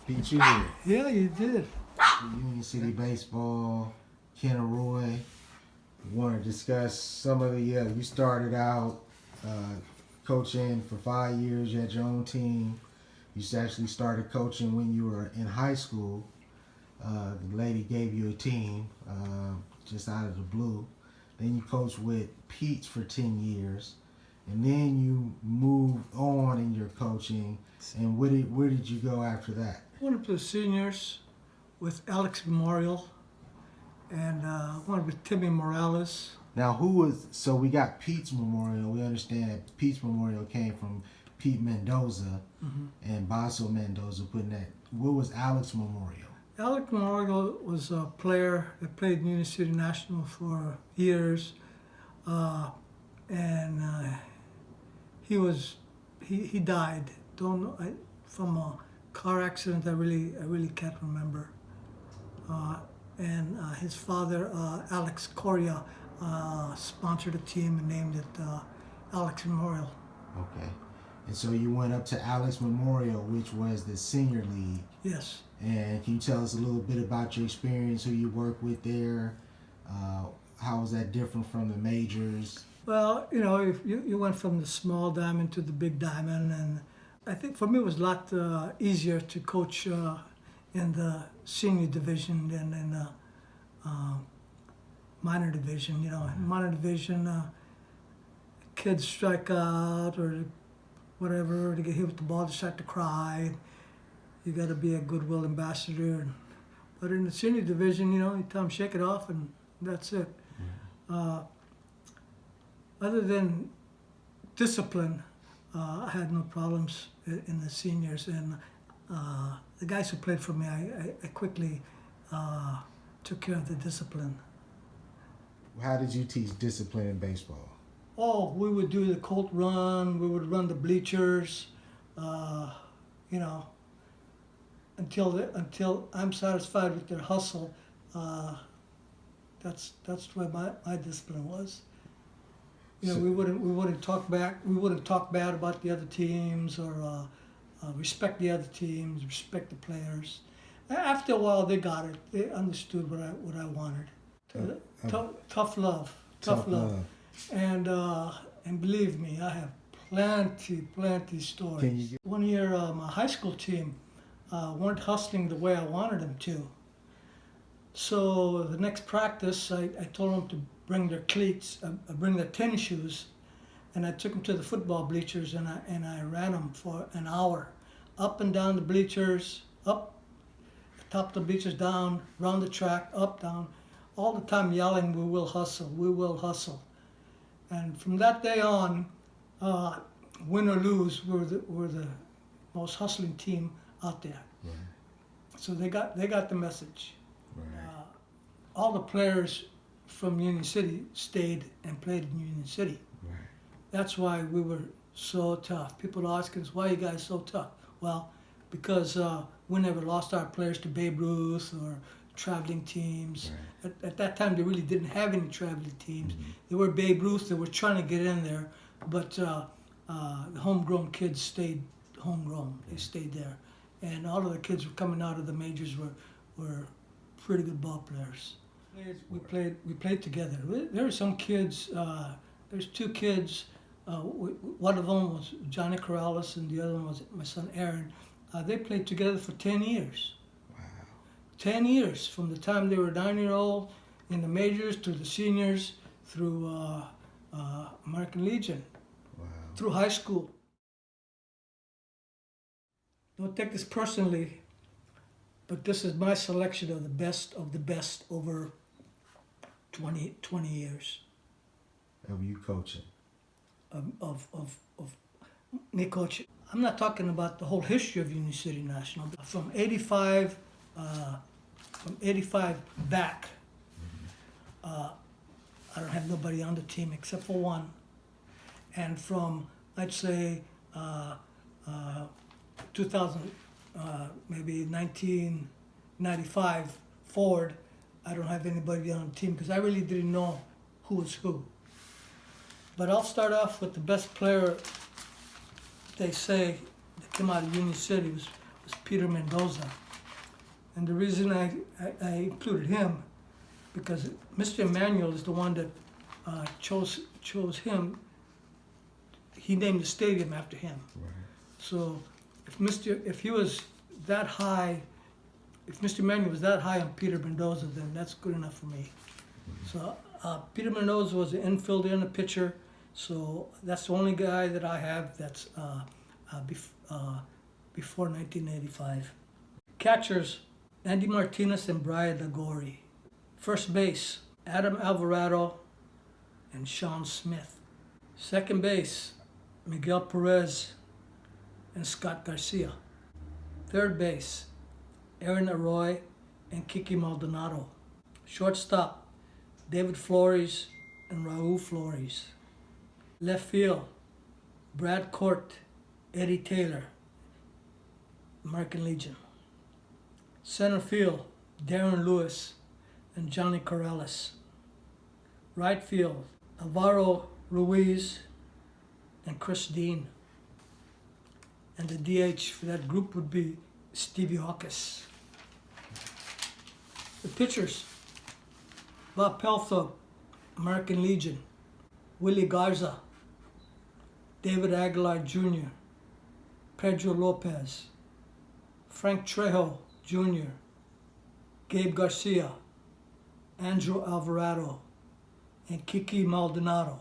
Beat you here. Yeah, you did. Union City Baseball, Ken Arroy. We want to discuss some of the, you started out coaching for 5 years. You had your own team. You actually started coaching when you were in high school. The lady gave you a team just out of the blue. Then you coached with Pete's for 10 years. And then you moved on in your coaching. And where did you go after that? I went up to the seniors with Alex Memorial and went with Timmy Morales. Now, so we got Pete's Memorial. We understand that Pete's Memorial came from Pete Mendoza and Basso Mendoza putting that. What was Alex Memorial? Alex Memorial was a player that played in Union City National for years. And he died. From a car accident. I really can't remember. And his father, Alex Correa, sponsored a team and named it Alex Memorial. Okay. And so you went up to Alex Memorial, which was the senior league. Yes. And can you tell us a little bit about your experience, who you worked with there? How was that different from the majors? Well, if you went from the small diamond to the big diamond, and I think for me it was a lot easier to coach in the senior division than in the minor division. In minor division, kids strike out or whatever, they get hit with the ball, they start to cry. You got to be a goodwill ambassador. But in the senior division, you tell them shake it off, and that's it. Other than discipline, I had no problems in the seniors, and the guys who played for me, I quickly took care of the discipline. How did you teach discipline in baseball? Oh, we would do the Colt run, we would run the bleachers, until I'm satisfied with their hustle. That's where my discipline was. We wouldn't talk back. We wouldn't talk bad about the other teams or respect the other teams, respect the players. After a while, they got it. They understood what I wanted. Tough love. And believe me, I have plenty stories. One year, my high school team weren't hustling the way I wanted them to. So the next practice, I told them to bring their cleats, bring their tennis shoes, and I took them to the football bleachers, and I ran them for an hour, up and down the bleachers, up, top of the bleachers, down, round the track, up, down, all the time yelling, "We will hustle, we will hustle." And from that day on, win or lose, we're the most hustling team out there. Right. So they got the message. Right. All the players from Union City stayed and played in Union City. Right. That's why we were so tough. People ask us, "Why are you guys so tough?" Well, because we never lost our players to Babe Ruth or traveling teams. Right. At that time, they really didn't have any traveling teams. Mm-hmm. They were Babe Ruth. They were trying to get in there, but the homegrown kids stayed homegrown. They stayed there. And all of the kids were coming out of the majors were pretty good ball players. We played together. There are some kids. There's two kids. One of them was Johnny Corrales, and the other one was my son Aaron. They played together for 10 years. Wow. 10 years, from the time they were 9-year-old in the majors to the seniors, through American Legion, wow, through high school. Don't take this personally, but this is my selection of the best over 20 years. Of you coaching? Of me coaching. I'm not talking about the whole history of Union City National. From 85 back, I don't have nobody on the team except for one. And from, I'd say, 2000, maybe 1995 forward, I don't have anybody on the team because I really didn't know who was who. But I'll start off with the best player, they say, that came out of Union City was Peter Mendoza. And the reason I included him, because Mr. Emanuel is the one that chose him. He named the stadium after him. Right. So if he was that high, if Mr. Emanuel was that high on Peter Mendoza, then that's good enough for me. So Peter Mendoza was the infielder and the pitcher. So that's the only guy that I have that's before 1985. Catchers, Andy Martinez and Brian Lagori. First base, Adam Alvarado and Sean Smith. Second base, Miguel Perez and Scott Garcia. Third base, Aaron Arroy and Kiki Maldonado. Shortstop, David Flores and Raul Flores. Left field, Brad Court, Eddie Taylor, American Legion. Center field, Darren Lewis and Johnny Corrales. Right field, Alvaro Ruiz and Chris Dean. And the DH for that group would be Stevie Hawkes. The pitchers, Bob Pelthorpe, American Legion. Willie Garza, David Aguilar Jr., Pedro Lopez, Frank Trejo Jr., Gabe Garcia, Andrew Alvarado, and Kiki Maldonado.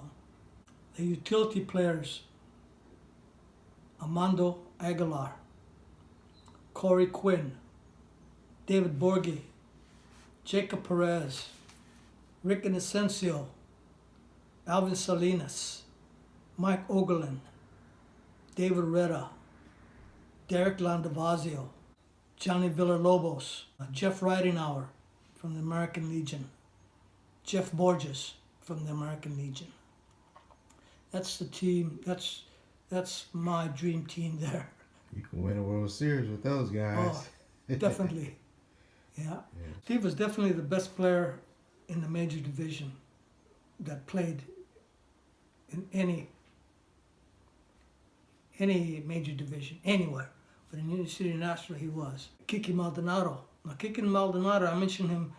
The utility players, Armando Aguilar, Corey Quinn, David Borghi, Jacob Perez, Rick Inocencio, Alvin Salinas, Mike Ogerlin, David Retta, Derek Landavazio, Johnny Villalobos, Jeff Ridinghour from the American Legion, Jeff Borges from the American Legion. That's the team. That's my dream team there. You can win a World Series with those guys. Oh, definitely. Yeah. Steve was definitely the best player in the major division that played in any major division, anywhere. But in Union City National, he was. Kiki Maldonado. Now, Kiki Maldonado, I mentioned him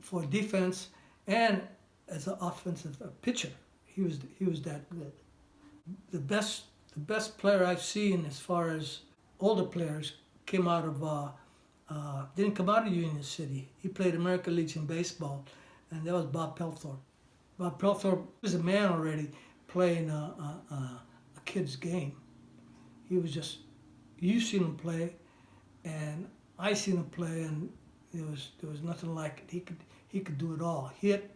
for defense and as an offensive pitcher. He was that good. The best player I've seen as far as older players came out of didn't come out of Union City. He played American Legion baseball, and that was Bob Pelthorpe. Bob Pelthorpe was a man already playing a kid's game. He was just, you seen him play, and I seen him play, and there was nothing like it. He could do it all. Hit.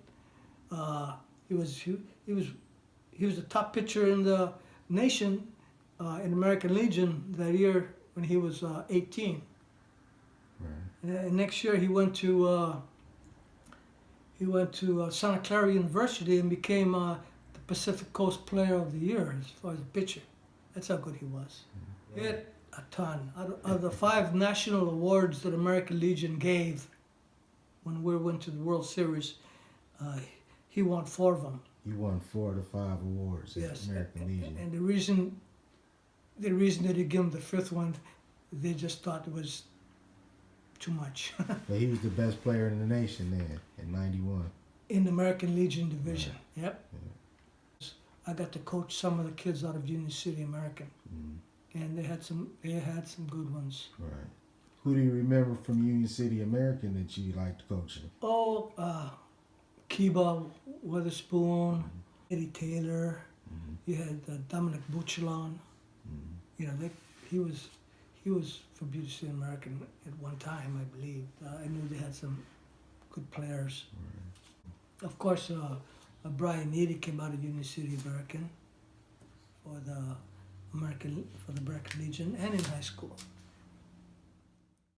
He was the top pitcher in the nation in American Legion that year when he was 18. Right. And next year he went to Santa Clara University and became the Pacific Coast Player of the Year as far as a pitcher. That's how good he was. He hit a ton. Out of the 5 national awards that American Legion gave when we went to the World Series, he won 4 of them. You won 4 of the 5 awards. Yes, American Legion. And the reason they didn't give him the 5th one, they just thought it was too much. But he was the best player in the nation then in '91. In the American Legion division. Right. Yep. Yeah. I got to coach some of the kids out of Union City American, and they had some good ones. Right. Who do you remember from Union City American that you liked coaching? Oh, Kiba Witherspoon, Eddie Taylor. You had Dominic Buchelon. You know, he was from Union City American at one time, I believe. I knew they had some good players. Right. Of course, Brian Needy came out of Union City American for the American Legion and in high school.